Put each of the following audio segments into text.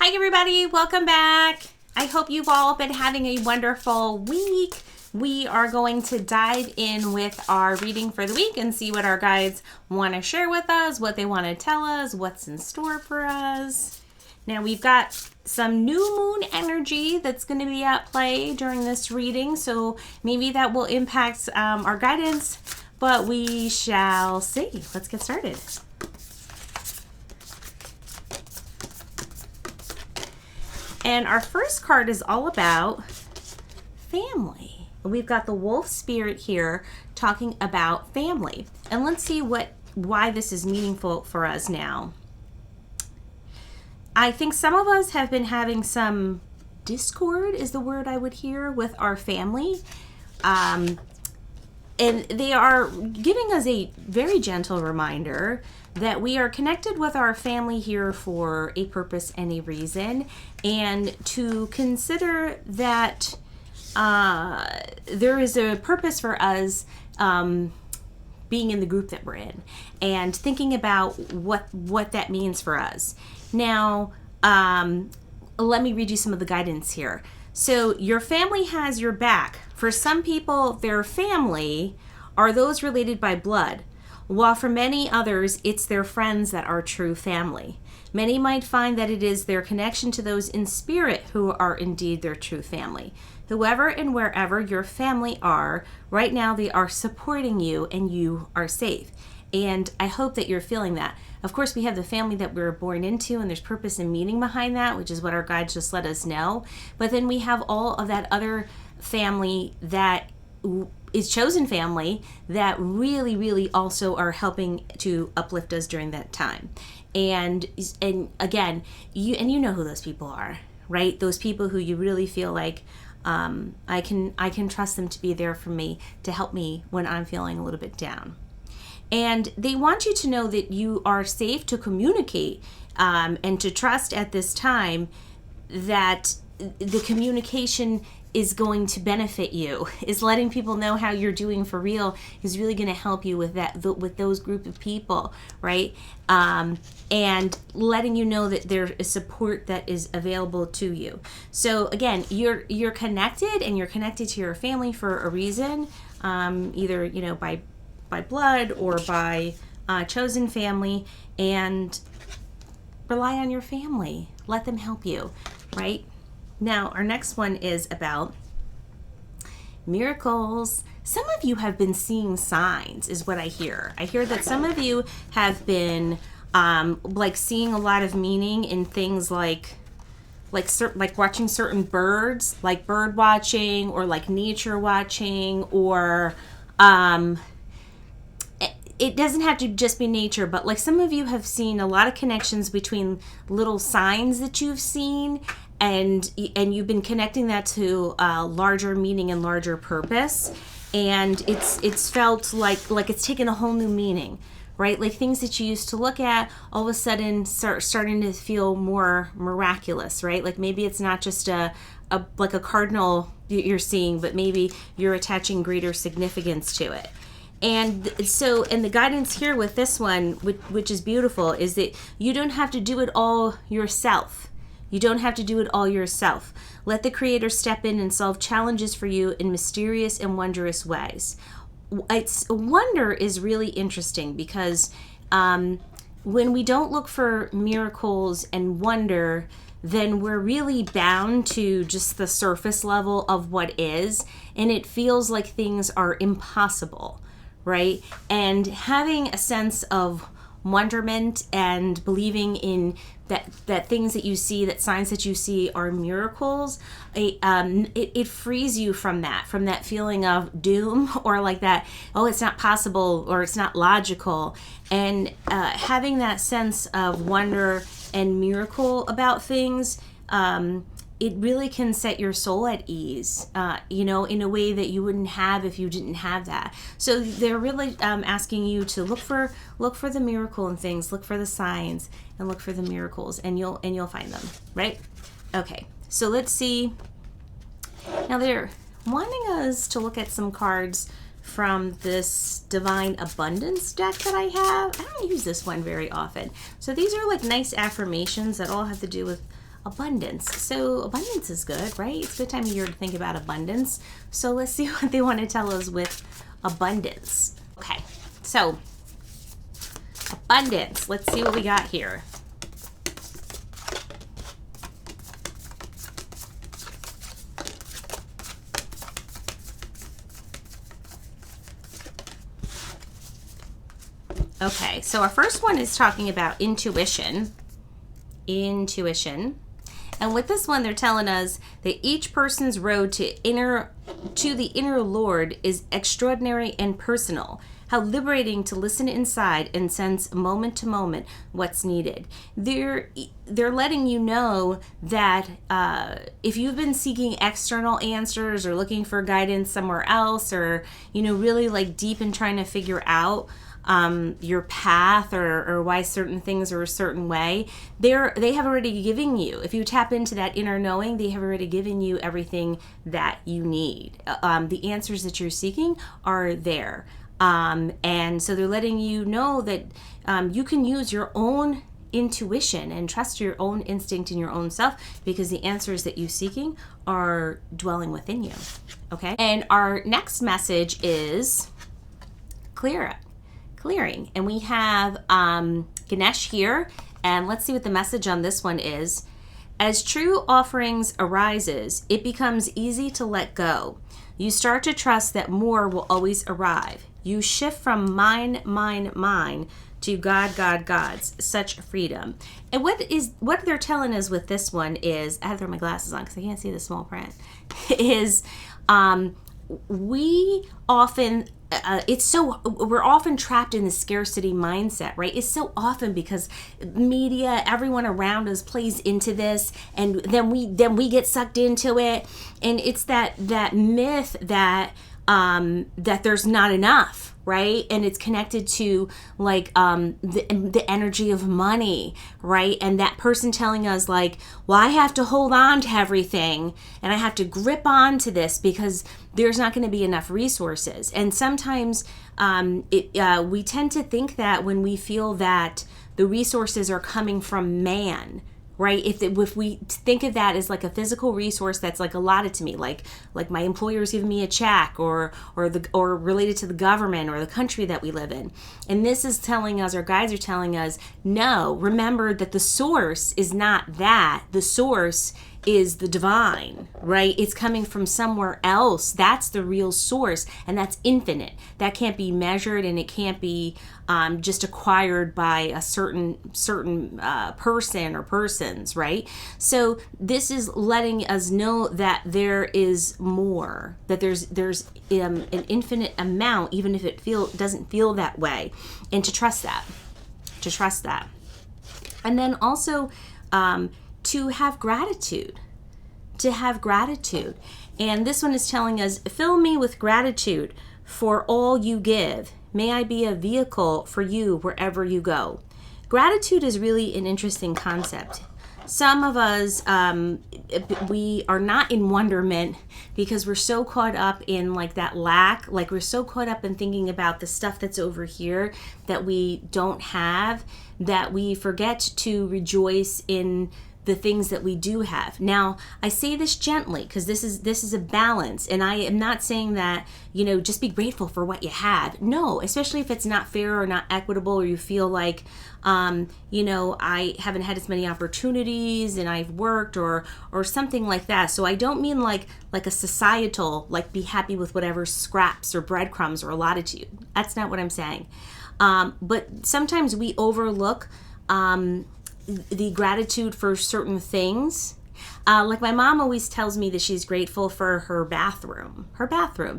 Hi everybody, welcome back. I hope you've all been having a wonderful week. We are going to dive in with our reading for the week and see what our guides want to share with us, what they want to tell us, what's in store for us. Now we've got some new moon energy that's going to be at play during this reading, so maybe that will impact our guidance, but we shall see. Let's get started. And our first card is all about family. We've got the wolf spirit here talking about family. And let's see why this is meaningful for us now. I think some of us have been having some discord, is the word I would hear, with our family. And they are giving us a very gentle reminder that we are connected with our family here for a purpose and a reason, and to consider that there is a purpose for us being in the group that we're in, and thinking about what that means for us. Now, let me read you some of the guidance here. So your family has your back. For some people, their family are those related by blood, while for many others, it's their friends that are true family. Many might find that it is their connection to those in spirit who are indeed their true family. Whoever and wherever your family are, right now they are supporting you and you are safe. And I hope that you're feeling that. Of course, we have the family that we were born into, and there's purpose and meaning behind that, which is what our guides just let us know. But then we have all of that other family that is chosen family that really, really also are helping to uplift us during that time. And again, you know who those people are, right? Those people who you really feel like I can trust them to be there for me, to help me when I'm feeling a little bit down. And they want you to know that you are safe to communicate and to trust at this time that the communication is going to benefit you, is letting people know how you're doing for real is really going to help you with that, with those group of people, right? And letting you know that there is support that is available to you. So again, you're connected, and you're connected to your family for a reason, either by blood or by chosen family, and rely on your family. Let them help you, right? Now, our next one is about miracles. Some of you have been seeing signs, is what I hear. I hear that some of you have been seeing a lot of meaning in things like watching certain birds, like bird watching, or like nature watching, or it doesn't have to just be nature, but like some of you have seen a lot of connections between little signs that you've seen, and you've been connecting that to larger meaning and larger purpose, and it's felt like it's taken a whole new meaning, right? Like things that you used to look at all of a sudden starting to feel more miraculous, right? Like maybe it's not just a cardinal you're seeing, but maybe you're attaching greater significance to it. And so, and the guidance here with this one, which is beautiful, is that you don't have to do it all yourself. You don't have to do it all yourself. Let the Creator step in and solve challenges for you in mysterious and wondrous ways. Wonder is really interesting because when we don't look for miracles and wonder, then we're really bound to just the surface level of what is, and it feels like things are impossible, right? And having a sense of wonderment and believing in that things that you see, that signs that you see are miracles, it frees you from that feeling of doom, or like that, oh, it's not possible, or it's not logical. And having that sense of wonder and miracle about things, it really can set your soul at ease, in a way that you wouldn't have if you didn't have that. So they're really asking you to look for the miracle in things, look for the signs, and look for the miracles, and you'll find them, right? Okay, so let's see. Now they're wanting us to look at some cards from this Divine Abundance deck that I have. I don't use this one very often. So these are like nice affirmations that all have to do with abundance. So abundance is good, right? It's a good time of year to think about abundance. So let's see what they want to tell us with abundance. Okay, so abundance. Let's see what we got here. Okay, so our first one is talking about intuition. Intuition. And with this one, they're telling us that each person's road to the inner Lord is extraordinary and personal. How liberating to listen inside and sense moment to moment what's needed. They're letting you know that if you've been seeking external answers or looking for guidance somewhere else, or really like deep in trying to figure out your path or why certain things are a certain way, they have already given you, if you tap into that inner knowing, they have already given you everything that you need. The answers that you're seeking are there. And so they're letting you know that you can use your own intuition and trust your own instinct in your own self, because the answers that you're seeking are dwelling within you. Okay? And our next message is clearing. And we have Ganesh here, and let's see what the message on this one is. As true offerings arises, it becomes easy to let go. You start to trust that more will always arrive. You shift from mine to God, God's. Such freedom. And what they're telling us with this one is, I have to throw my glasses on because I can't see the small print, is we often we're often trapped in the scarcity mindset, right? It's so often because media, everyone around us plays into this, and then we get sucked into it, and it's that myth that there's not enough, right? And it's connected to like the energy of money, right? And that person telling us like, well, I have to hold on to everything and I have to grip on to this because there's not going to be enough resources. And sometimes we tend to think that when we feel that the resources are coming from man, right? If we think of that as like a physical resource that's like allotted to me, like my employer's giving me a check, or related to the government or the country that we live in, and this is telling us, our guides are telling us, no, remember that the source is not that. The source is the divine, right? It's coming from somewhere else. That's the real source, and that's infinite. That can't be measured, and it can't be just acquired by a certain person or persons, right? So this is letting us know that there is more, that there's an infinite amount, even if it doesn't feel that way, and to trust that, and then also to have gratitude. And this one is telling us, fill me with gratitude for all you give. May I be a vehicle for you wherever you go. Gratitude is really an interesting concept. Some of us, we are not in wonderment because we're so caught up in like that lack, like we're so caught up in thinking about the stuff that's over here that we don't have, that we forget to rejoice in the things that we do have. Now, I say this gently because this is a balance, and I am not saying that, just be grateful for what you have. No, especially if it's not fair or not equitable, or you feel like, I haven't had as many opportunities and I've worked or something like that. So I don't mean like a societal, like be happy with whatever scraps or breadcrumbs are allotted to you. That's not what I'm saying. But sometimes we overlook the gratitude for certain things. Like my mom always tells me that she's grateful for her bathroom,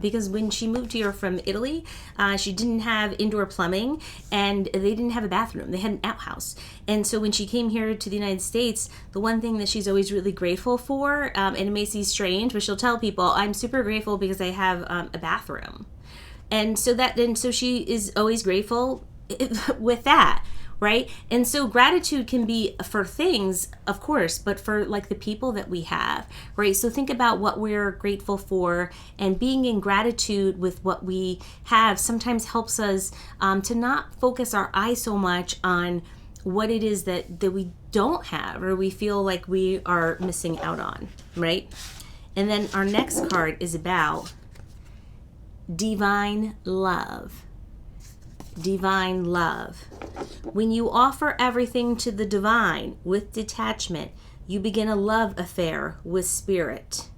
because when she moved here from Italy, she didn't have indoor plumbing and they didn't have a bathroom. They had an outhouse. And so when she came here to the United States, the one thing that she's always really grateful for, and it may seem strange, but she'll tell people, I'm super grateful because I have a bathroom. And so she is always grateful with that. Right? And so gratitude can be for things, of course, but for like the people that we have, right? So think about what we're grateful for, and being in gratitude with what we have sometimes helps us to not focus our eye so much on what it is that we don't have or we feel like we are missing out on, right? And then our next card is about divine love. Divine love. When you offer everything to the divine with detachment, you begin a love affair with spirit.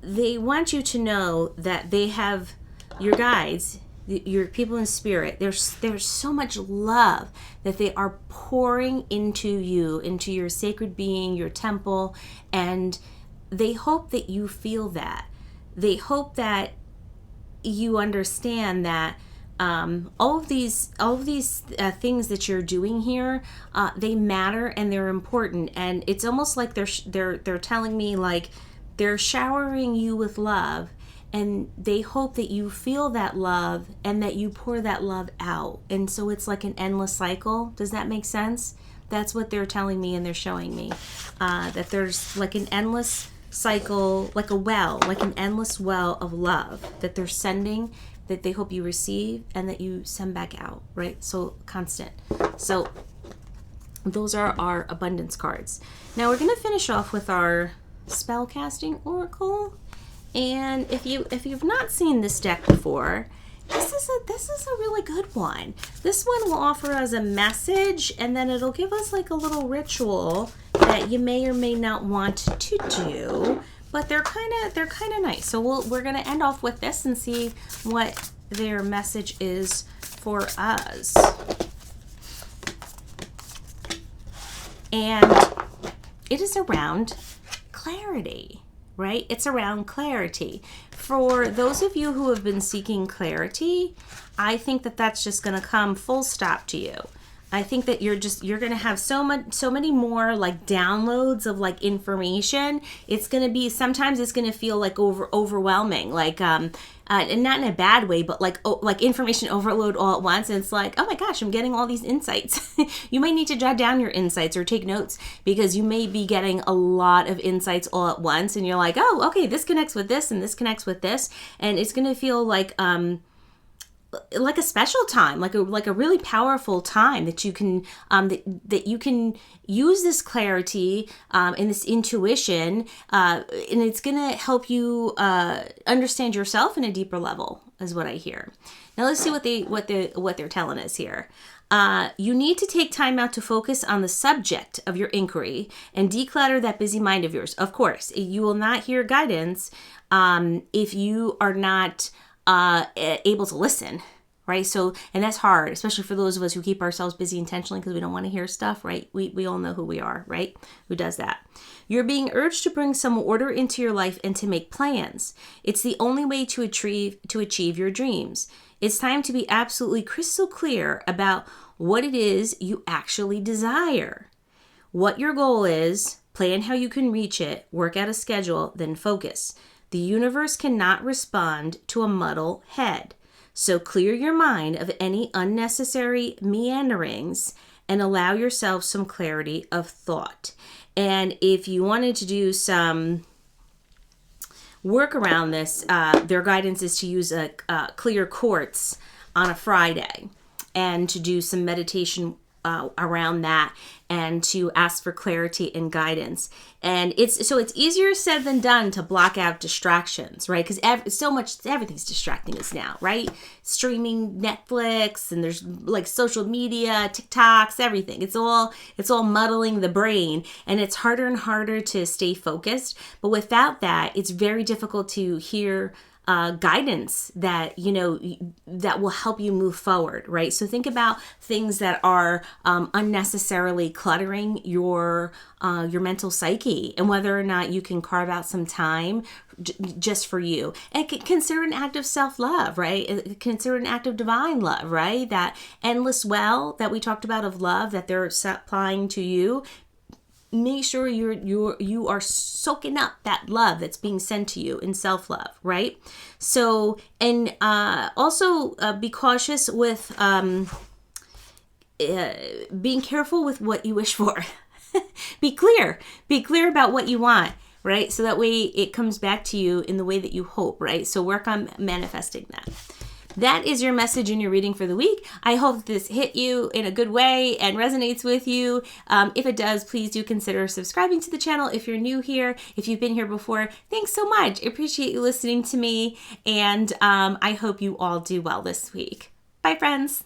They want you to know that they have your guides, your people in spirit. There's so much love that they are pouring into you, into your sacred being, your temple, and they hope that you feel that. They hope that you understand that all of these things that you're doing here, they matter and they're important. And it's almost like they're telling me, like, they're showering you with love, and they hope that you feel that love and that you pour that love out. And so it's like an endless cycle. Does that make sense? That's what they're telling me, and they're showing me that there's like an endless cycle, like a well, like an endless well of love that they're sending, that they hope you receive and that you send back out, right? So constant. So those are our abundance cards. Now we're going to finish off with our Spellcasting Oracle. And if you've not seen this deck before, this is a really good one. This one will offer us a message, and then it'll give us like a little ritual that you may or may not want to do, but they're kind of nice. So we're gonna end off with this and see what their message is for us. And it is around clarity, right? It's around clarity. For those of you who have been seeking clarity, I think that that's just going to come full stop to you. I think that you're going to have so many more like downloads of like information. It's going to be, sometimes it's going to feel like overwhelming, like and not in a bad way, but like information overload all at once. And it's like, oh my gosh, I'm getting all these insights. You might need to jot down your insights or take notes, because you may be getting a lot of insights all at once. And you're like, oh, okay, this connects with this and this connects with this. And it's going to feel like a special time, like a really powerful time that you can that you can use this clarity and this intuition, and it's gonna help you understand yourself in a deeper level, is what I hear. Now let's see what they're telling us here. You need to take time out to focus on the subject of your inquiry and declutter that busy mind of yours. Of course, you will not hear guidance if you are not able to listen, right? So, and that's hard, especially for those of us who keep ourselves busy intentionally because we don't want to hear stuff, right? We all know who we are, right? Who does that? You're being urged to bring some order into your life and to make plans. It's the only way to achieve your dreams. It's time to be absolutely crystal clear about what it is you actually desire, what your goal is, plan how you can reach it, work out a schedule, then focus. The universe cannot respond to a muddle head. So clear your mind of any unnecessary meanderings and allow yourself some clarity of thought. And if you wanted to do some work around this, their guidance is to use a clear quartz on a Friday and to do some meditation around that and to ask for clarity and guidance. And it's easier said than done to block out distractions, right? Because everything's distracting us now, right? Streaming Netflix, and there's like social media, TikToks, everything. It's all muddling the brain, and it's harder and harder to stay focused. But without that, it's very difficult to hear guidance that that will help you move forward, right? So think about things that are unnecessarily cluttering your mental psyche, and whether or not you can carve out some time just for you. And consider an act of self-love, right? Consider an act of divine love, right? That endless well that we talked about of love that they're supplying to you. Make sure you are soaking up that love that's being sent to you in self-love, right? So, and also be cautious with being careful with what you wish for. Be clear about what you want, right? So that way it comes back to you in the way that you hope, right? So work on manifesting that. that is your message in your reading for the week. I hope this hit you in a good way and resonates with you. If it does, please do consider subscribing to the channel if you're new here. If you've been here before, thanks so much. I appreciate you listening to me, and I hope you all do well this week. Bye, friends.